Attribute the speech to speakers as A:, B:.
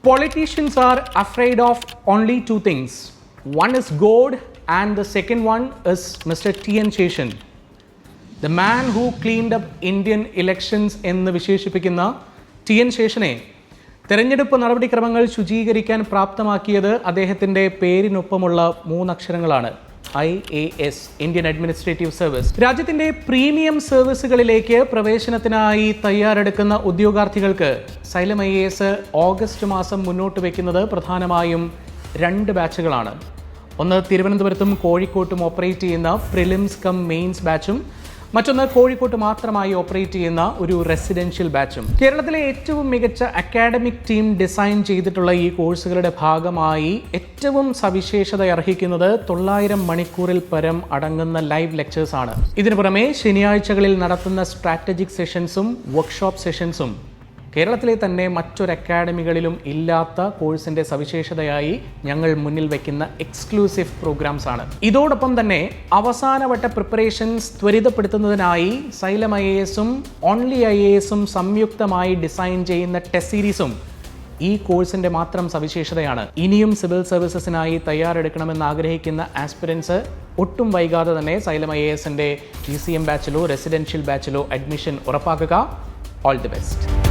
A: Politicians are afraid of only two things. One is God, and the second one is Mr. T.N. Seshan. The man who cleaned up Indian elections എന്ന് വിശേഷിപ്പിക്കുന്ന TN. ശേഷനെ തെരഞ്ഞെടുപ്പ് നടപടിക്രമങ്ങൾ ശുചീകരിക്കാൻ പ്രാപ്തമാക്കിയത് അദ്ദേഹത്തിൻ്റെ പേരിനൊപ്പമുള്ള മൂന്നക്ഷരങ്ങളാണ്. IAS, Indian administrative service. രാജ്യത്തിൻ്റെ premium സർവീസുകളിലേക്ക് പ്രവേശനത്തിനായി തയ്യാറെടുക്കുന്ന ഉദ്യോഗാർത്ഥികൾക്ക് xylem IAS August മാസം മുന്നോട്ട് വയ്ക്കുന്നത് പ്രധാനമായും 2 ബാച്ചുകളാണ്. ഒന്ന് തിരുവനന്തപുരത്തും കോഴിക്കോട്ടും ഓപ്പറേറ്റ് ചെയ്യുന്ന പ്രിലിംസ് കം മെയിൻസ് ബാച്ചും മറ്റൊന്ന് കോഴിക്കോട്ട് മാത്രമായി ഓപ്പറേറ്റ് ചെയ്യുന്ന ഒരു റെസിഡൻഷ്യൽ ബാച്ചും. കേരളത്തിലെ ഏറ്റവും മികച്ച അക്കാഡമിക് ടീം ഡിസൈൻ ചെയ്തിട്ടുള്ള ഈ കോഴ്സുകളുടെ ഭാഗമായി ഏറ്റവും സവിശേഷത അർഹിക്കുന്നത് 900 മണിക്കൂറിൽ പരം അടങ്ങുന്ന ലൈവ് ലെക്ചേഴ്സ് ആണ്. ഇതിനു പുറമെ ശനിയാഴ്ചകളിൽ നടത്തുന്ന സ്ട്രാറ്റജിക് സെഷൻസും വർക്ക്ഷോപ്പ് സെഷൻസും കേരളത്തിലെ തന്നെ മറ്റൊരു അക്കാഡമികളിലും ഇല്ലാത്ത കോഴ്സിൻ്റെ സവിശേഷതയായി ഞങ്ങൾ മുന്നിൽ വയ്ക്കുന്ന എക്സ്ക്ലൂസീവ് പ്രോഗ്രാംസ് ആണ്. ഇതോടൊപ്പം തന്നെ അവസാനവട്ട പ്രിപ്പറേഷൻസ് ത്വരിതപ്പെടുത്തുന്നതിനായി സൈലം IASഉം ഓൺലി IASഉം സംയുക്തമായി ഡിസൈൻ ചെയ്യുന്ന ടെസ്റ്റ് സീരീസും ഈ കോഴ്സിൻ്റെ മാത്രം സവിശേഷതയാണ്. ഇനിയും സിവിൽ സർവീസസിനായി തയ്യാറെടുക്കണമെന്ന് ആഗ്രഹിക്കുന്ന ആസ്പിരൻസ് ഒട്ടും വൈകാതെ തന്നെ സൈലം IASൻ്റെ GCM ബാച്ചിലോ റെസിഡൻഷ്യൽ ബാച്ചിലോ അഡ്മിഷൻ ഉറപ്പാക്കുക. All the best.